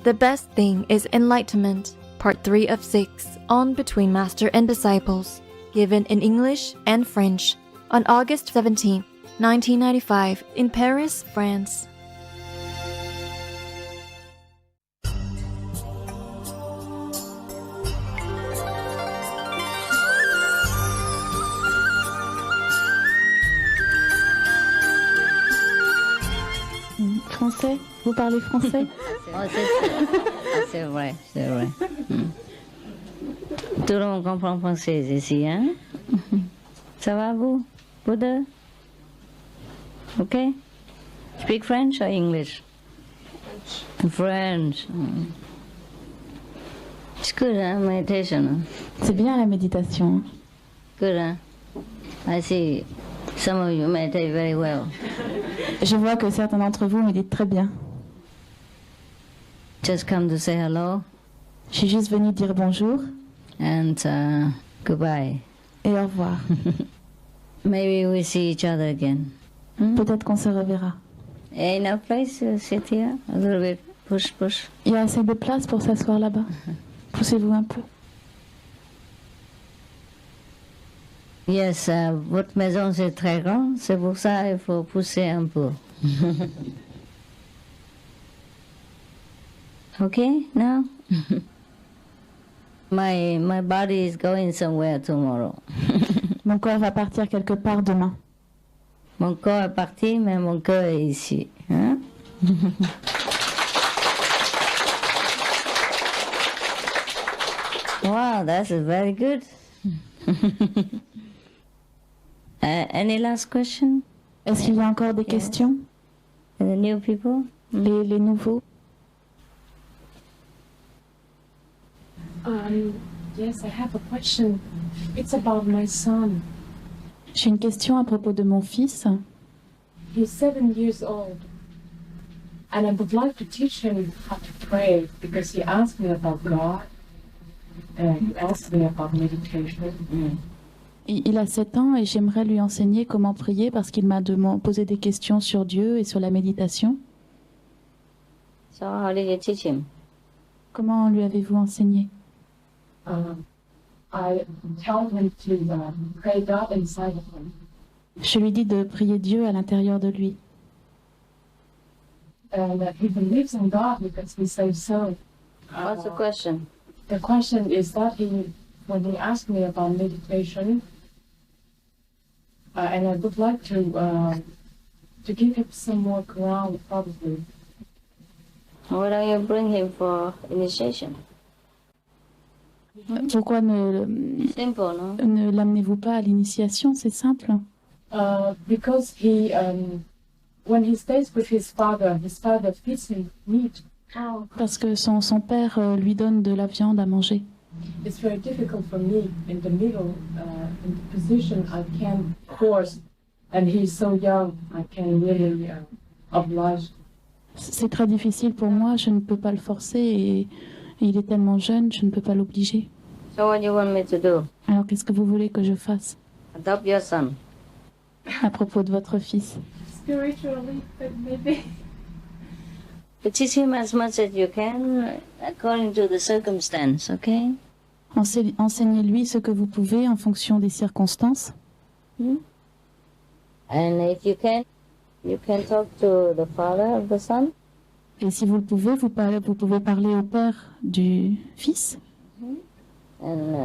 The Best Thing is Enlightenment, Part 3 of 6, on Between Master and Disciples, given in English and French, on August 17, 1995, in Paris, France. Français? Vous parlez français? C'est vrai, c'est vrai. Tout le monde comprend français ici, hein? Ça va, vous? Vous deux? Okay? Speak French or English? French. It's good, huh? Meditation. C'est bien la méditation. Good, huh? I see some of you meditate very well. Je vois que certains d'entre vous méditent très bien. Just come to say hello. Je suis juste venue dire bonjour. And goodbye. Et au revoir. Maybe we see each other again. Peut-être qu'on se reverra. Enough place to sit here? A little bit. Push, push. Il y a assez de place pour s'asseoir là-bas. Poussez-vous un peu. Yes, votre maison c'est très grand, c'est pour ça il faut pousser un peu. Okay, now? My body is going somewhere tomorrow. Mon corps va partir quelque part demain. Mon corps est parti, mais mon cœur est ici. Hein? Wow, that's very good. Any last question? Est-ce qu'il y a encore des questions? The new people? Les nouveaux? Yes, I have a question. It's about my son. J'ai une question à propos de mon fils. He's 7 years old. And I would like to teach him how to pray because he asked me about God. And he asked me about meditation. Il a 7 ans et j'aimerais lui enseigner comment prier parce qu'il m'a posé des questions sur Dieu et sur la méditation. So how did you teach him? Comment lui avez-vous enseigné? I tell him to pray God inside of him. Je lui dis de prier Dieu à l'intérieur de lui. And he believes in God because he says so. What's the question? The question is that when he asked me about meditation, and I would like to give him some more ground, probably. Why don't you bring him for initiation? Pourquoi Simple, no? ne l'amenez-vous pas à l'initiation? C'est simple. Because when he stays with his father feeds him meat. Parce que son père lui donne de la viande à manger. It's very difficult for me in the middle, in the position I can force, and he's so young, I can really oblige. C'est très difficile pour moi, je ne peux pas le forcer et il est tellement jeune, je ne peux pas l'obliger. So what do you want me to do? Alors qu'est-ce que vous voulez que je fasse Adopt your son. à propos de votre fils? Spiritually, but maybe. But teach him as much as you can according to the circumstance, okay? Enseignez-lui ce que vous pouvez en fonction des circonstances. And if you can talk to the father of the son. Et si vous le pouvez, vous pouvez parler au père du fils. And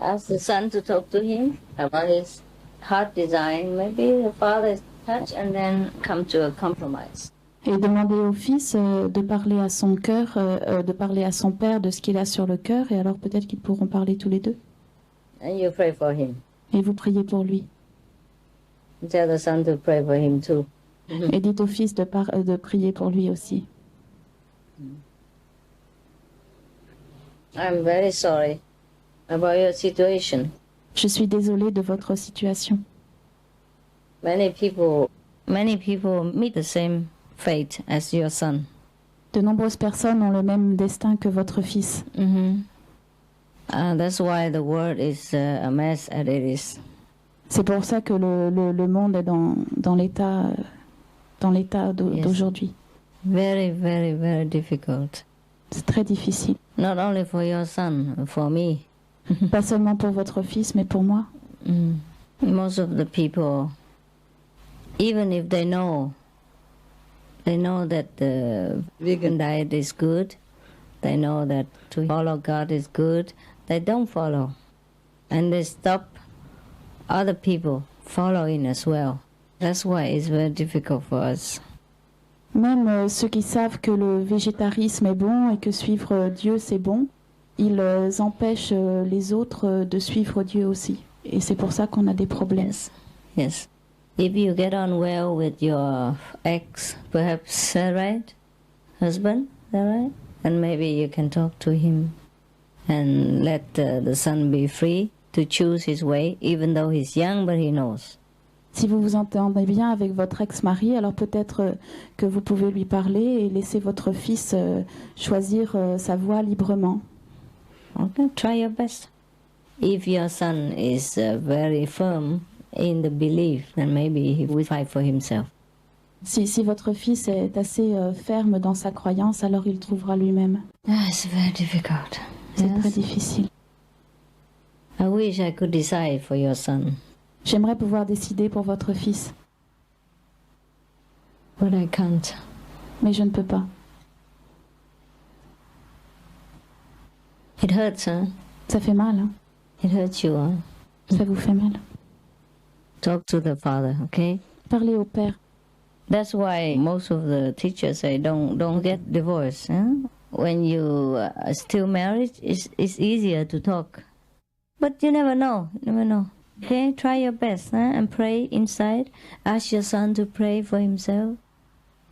ask the son to talk to him about his heart design. Maybe the father is touched and then come to a compromise. Et demander au fils de parler à son cœur, de parler à son père de ce qu'il a sur le cœur, et alors peut-être qu'ils pourront parler tous les deux. And you pray for him. Et vous priez pour lui. Tell the son to pray for him too. Et dites au fils de prier pour lui aussi. I'm very sorry about your situation. Je suis désolée de votre situation. Many people meet the same fate as your son. De nombreuses personnes ont le même destin que votre fils. That's why the world is a mess as it is. C'est pour ça que le monde est dans l'état d'aujourd'hui. Very, very, very difficult. C'est très difficile. Not only for your son, for me. Pas seulement pour votre fils, mais pour moi. Most of the people, even if they know that the vegan diet is good, they know that to follow God is good, they don't follow. And they stop other people following as well. That's why it's very difficult for us. Même ceux qui savent que le végétarisme est bon et que suivre Dieu c'est bon, ils empêchent les autres de suivre Dieu aussi. Et c'est pour ça qu'on a des problèmes. Yes. If you get on well with your ex, perhaps, right? Husband, right? And maybe you can talk to him and let the son be free to choose his way, even though he's young, but he knows. Si vous vous entendez bien avec votre ex-mari, alors peut-être que vous pouvez lui parler et laisser votre fils choisir sa voie librement. Okay, try your best. If your son is very firm in the belief, then maybe he will fight for himself. Si votre fils est assez ferme dans sa croyance, alors il trouvera lui-même. It's very difficult. C'est très difficile. I wish I could decide for your son. J'aimerais pouvoir décider pour votre fils. But I can't. Mais je ne peux pas. It hurts, huh? Ça fait mal, hein? It hurts you, huh? Ça vous fait mal. Talk to the father, okay? Parlez au père. That's why most of the teachers say don't get divorced. Huh? When you are still married, it's easier to talk. But you never know. Okay, try your best and pray inside. Ask your son to pray for himself.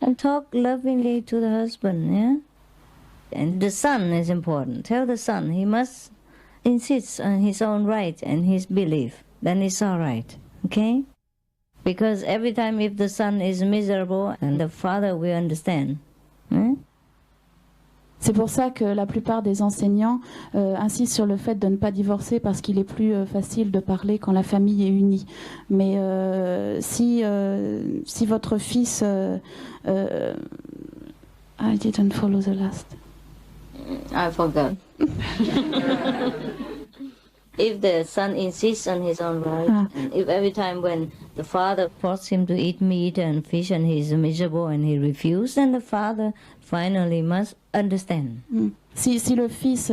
And talk lovingly to the husband, yeah? And the son is important. Tell the son he must insist on his own right and his belief. Then it's all right, okay? Because every time if the son is miserable, and the father will understand. C'est pour ça que la plupart des enseignants insistent sur le fait de ne pas divorcer parce qu'il est plus facile de parler quand la famille est unie. Mais si votre fils... I didn't follow the last. I forgot. If the son insists on his own right, and if every time when the father forces him to eat meat and fish and he's miserable and he refuses, then the father finally must understand. Si le fils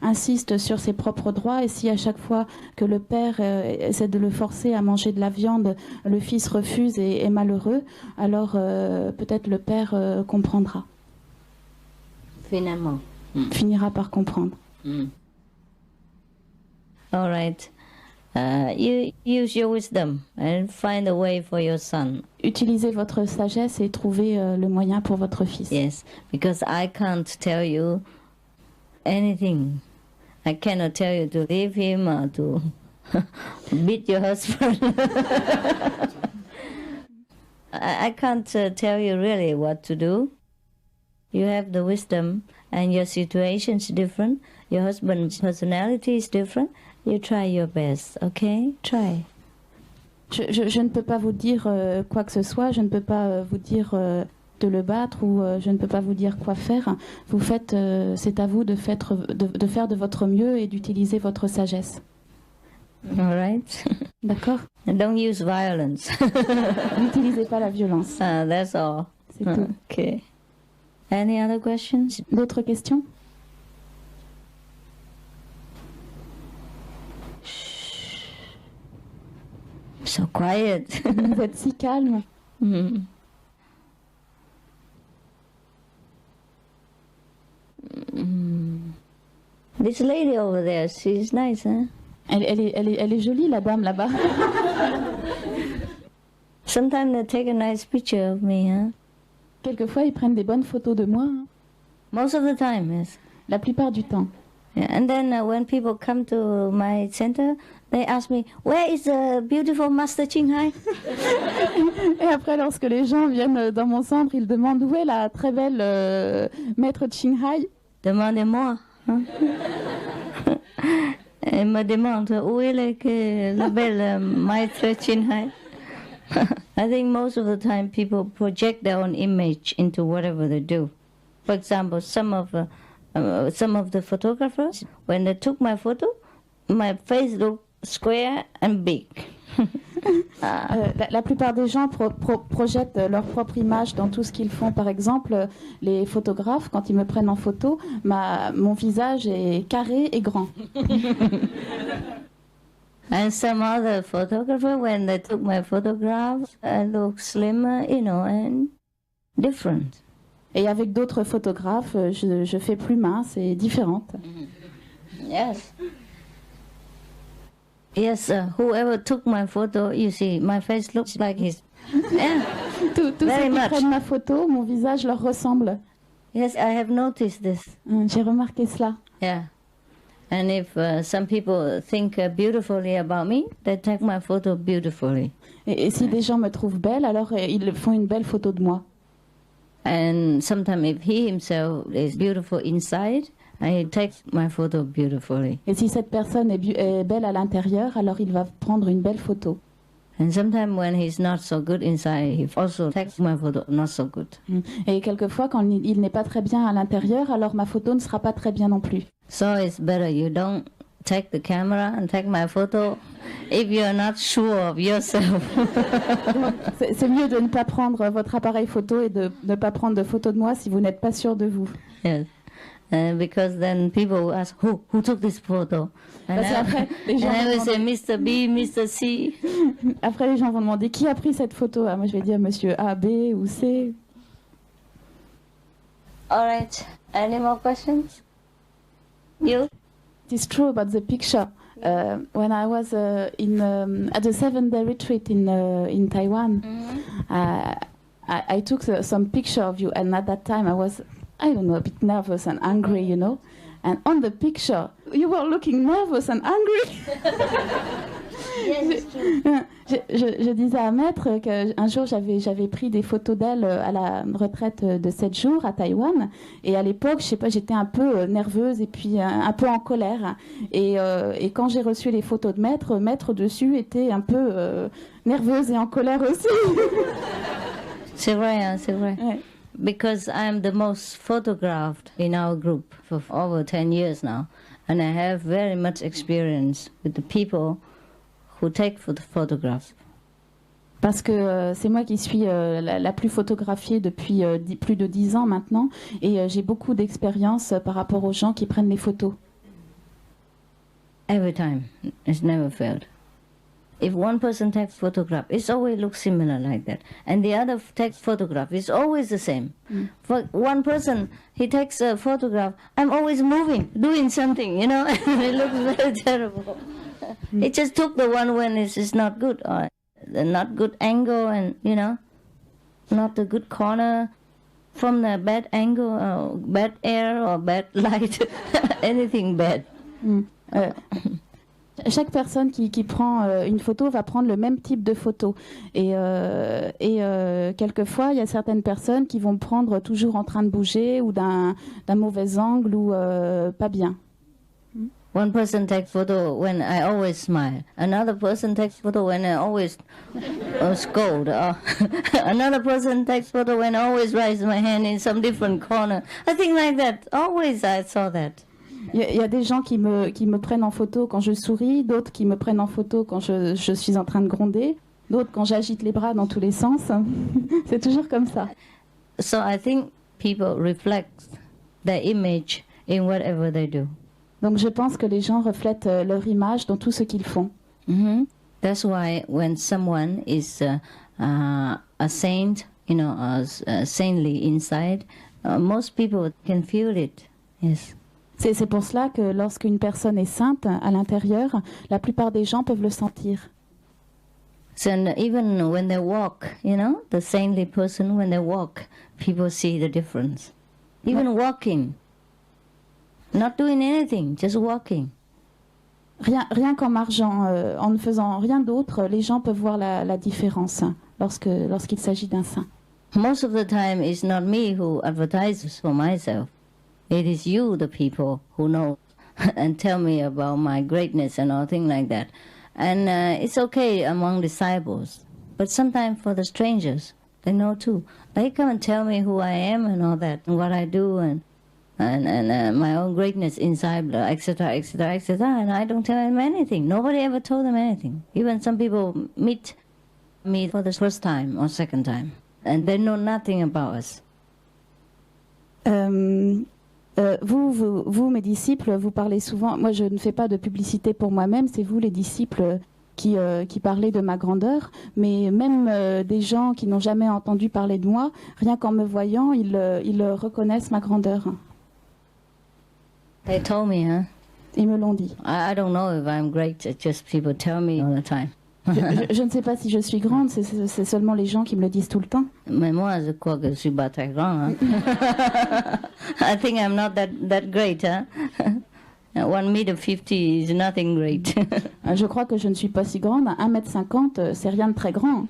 insiste sur ses propres droits et si à chaque fois que le père essaie de le forcer à manger de la viande, le fils refuse et est malheureux, alors peut-être le père comprendra. Finalement. Finira par comprendre. All right. You use your wisdom and find a way for your son. Utilisez votre sagesse et trouvez le moyen pour votre fils. Yes, because I can't tell you anything. I cannot tell you to leave him or to beat your husband. I can't tell you really what to do. You have the wisdom and your situation is different. Your husband's personality is different. You try your best, okay? Try. Je ne peux pas vous dire quoi que ce soit, je ne peux pas vous dire de le battre ou je ne peux pas vous dire quoi faire. Vous faites, c'est à vous de faire de votre mieux et d'utiliser votre sagesse. All right? D'accord? Don't use violence. N'utilisez pas la violence. That's all. C'est tout. Okay. Any other questions? D'autres questions? So quiet. Vous êtes si calme. This lady over there, she's nice, huh? Elle est jolie, la dame là-bas. Sometimes they take a nice picture of me, huh? Quelquefois, ils prennent des bonnes photos de moi. Hein. Most of the time, yes. La plupart du temps. Yeah, and then when people come to my center, they ask me, where is the beautiful Master Ching Hai? Et après, lorsque les gens viennent dans mon centre, ils demandent où est la très belle maître Ching Hai. Demandez-moi. Hein? Elle me demande où est la belle maître Ching Hai? I think most of the time people project their own image into whatever they do. For example, some of some of the photographers, when they took my photo, my face looked square and big. La plupart des gens projettent leur propre image dans tout ce qu'ils font. Par exemple, les photographes, quand ils me prennent en photo, mon visage est carré et grand. And some other photographer, when they took my photograph, I look slimmer, and different. Et avec d'autres photographes, je fais plus mince et différente. Yes. Yes, whoever took my photo, you see, my face looks like his. Yeah. Tous ceux Very qui much. prennent ma photo, mon visage leur ressemble. Yes, I have noticed this. J'ai remarqué cela. Yeah. And if some people think beautifully about me, they take my photo beautifully. Et si des gens me trouvent belle, alors ils font une belle photo de moi. And sometimes if he himself is beautiful inside, he takes my photo beautifully. Et si cette personne est belle à l'intérieur, alors il va prendre une belle photo. And sometimes when he's not so good inside, he also takes my photo not so good. Et quelquefois, quand il n'est pas très bien à l'intérieur, alors ma photo ne sera pas très bien non plus. So it's better you don't take the camera and take my photo if you're not sure of yourself. C'est mieux de ne pas prendre votre appareil photo et de ne pas prendre de photos de moi si vous n'êtes pas sûr de vous. Yes. Because then people will ask, who took this photo? And Parce qu'après, les gens I will vont say, demander- Mr. B, Mr. C. Après, les gens vont demander qui a pris cette photo. Ah, moi, je vais dire monsieur A, B ou C. All right. Any more questions? You? It is true about the picture. When I was at the 7-day retreat in Taiwan, I took some picture of you, and at that time I was, I don't know, a bit nervous and angry, you know. And on the picture, you were looking nervous and angry. Yes, it's true. Je disais à Maître qu'un jour j'avais pris des photos d'elle à la retraite de 7 jours à Taïwan, et à l'époque, je sais pas, j'étais un peu nerveuse et puis un peu en colère, et quand j'ai reçu les photos de Maître dessus était un peu nerveuse et en colère aussi. C'est vrai, hein, c'est vrai. Ouais. Because I'm the most photographed in our group for over 10 years now. And I have very much experience with the people who take photographs. Parce que c'est moi qui suis la plus photographiée depuis plus de 10 ans maintenant, et j'ai beaucoup d'expérience par rapport aux gens qui prennent les photos. Every time. It's never failed. If one person takes photograph, it always looks similar like that. And the other takes photograph, it's always the same. For one person, he takes a photograph, I'm always moving, doing something, it looks very terrible. He just took the one when it's not good, or the not good angle, and, not the good corner, from the bad angle, or bad air, or bad light, anything bad. Chaque personne qui prend une photo va prendre le même type de photo. Et quelquefois, il y a certaines personnes qui vont me prendre toujours en train de bouger ou d'un mauvais angle ou pas bien. One person takes photo when I always smile. Another person takes photo when I always scold. Another person takes photo when I always raise my hand in some different corner. I think like that. Always I saw that. Il y a des gens qui me prennent en photo quand je souris, d'autres qui me prennent en photo quand je suis en train de gronder, d'autres quand j'agite les bras dans tous les sens. C'est toujours comme ça. So I think people reflect their image in whatever they do. Donc je pense que les gens reflètent leur image dans tout ce qu'ils font. That's why when someone is a saint, saintly inside, most people can feel it. Yes. C'est pour cela que lorsqu'une personne est sainte à l'intérieur, la plupart des gens peuvent le sentir. So even when they walk, the saintly person, when they walk, people see the difference. Even walking, not doing anything, just walking. Rien qu'en marchant, en ne faisant rien d'autre, les gens peuvent voir la différence lorsqu'il s'agit d'un saint. Most of the time, it's not me who advertises for myself. It is you, the people, who know and tell me about my greatness and all things like that. And it's okay among disciples. But sometimes for the strangers, they know too. They come and tell me who I am and all that, and what I do. And and my own greatness inside, etc., etc., etc. And I don't tell them anything. Nobody ever told them anything. Even some people meet me for the first time or second time, and they know nothing about us. Vous, mes disciples, vous parlez souvent. Moi, je ne fais pas de publicité pour moi-même. C'est vous, les disciples, qui parlez de ma grandeur. Mais même des gens qui n'ont jamais entendu parler de moi, rien qu'en me voyant, ils reconnaissent ma grandeur. They told me, huh? Ils me l'ont dit. I don't know if I'm great. It's just people tell me all the time. Je ne sais pas si je suis grande. C'est seulement les gens qui me le disent tout le temps. Mais moi, je crois que je suis pas très grand. Hein? I think I'm not that great. Huh? 1,50 m is nothing great. Je crois que je ne suis pas si grande. 1,50 m, c'est rien de très grand.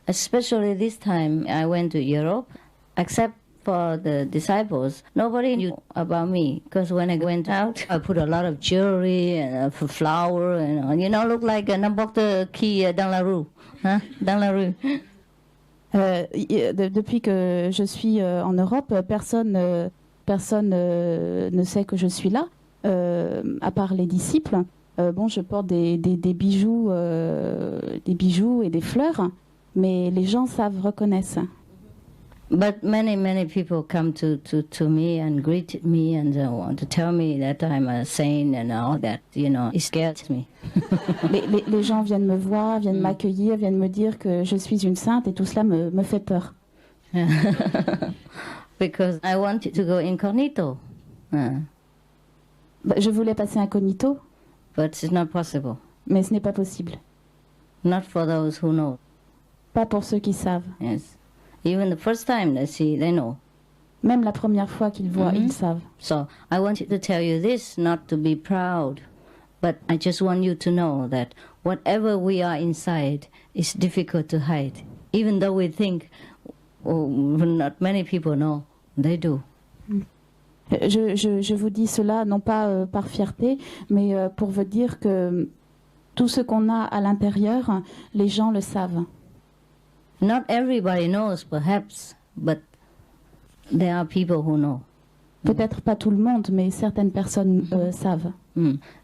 Especially this time, I went to Europe, except for the disciples. Nobody knew about me because when I went out, I put a lot of jewelry and a flower and look like n'importe qui dans la rue, hein? Dans la rue. Depuis que je suis en Europe, personne ne sait que je suis là, à part les disciples. Je porte des bijoux et des fleurs, mais les gens reconnaissent. But many people come to me and greet me and want to tell me that I'm a saint and all that, it scares me. les gens viennent me voir, viennent m'accueillir, viennent me dire que je suis une sainte et tout cela me fait peur. Because I want to go incognito. Je voulais passer incognito. But it's not possible. Mais ce n'est pas possible. Not for those who know. Pas pour ceux qui savent. Yes. Even the first time they see, they know. Même la première fois qu'ils voient, ils savent. So I want to tell you this, not to be proud, but I just want you to know that whatever we are inside is difficult to hide. Even though we think not many people know, they do. Je vous dis cela non pas par fierté, mais pour vous dire que tout ce qu'on a à l'intérieur, les gens le savent. Not everybody knows, perhaps, but there are people who know. Peut-être pas tout le monde, mais certaines personnes savent.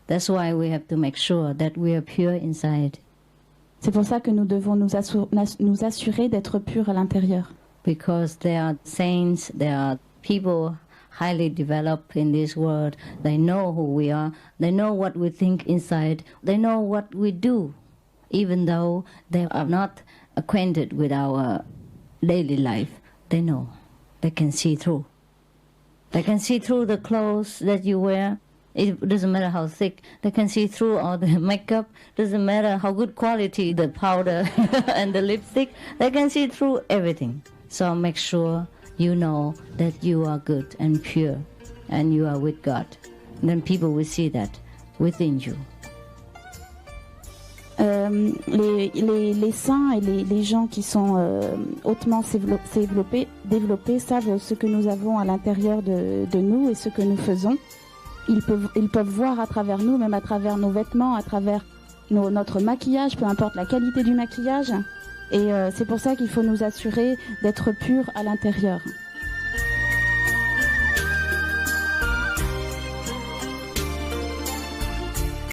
That's why we have to make sure that we are pure inside. C'est pour ça que nous devons nous assurer d'être purs à l'intérieur. Because there are saints, there are people highly developed in this world. They know who we are. They know what we think inside. They know what we do, even though they are not acquainted with our daily life. They know. They can see through. They can see through the clothes that you wear. It doesn't matter how thick. They can see through all the makeup. Doesn't matter how good quality the powder and the lipstick. They can see through everything. So make sure you know that you are good and pure and you are with God. And then people will see that within you. Les saints et les gens qui sont hautement développés savent ce que nous avons à l'intérieur de nous et ce que nous faisons. Ils peuvent voir à travers nous, même à travers nos vêtements, à travers notre maquillage, peu importe la qualité du maquillage. Et c'est pour ça qu'il faut nous assurer d'être purs à l'intérieur.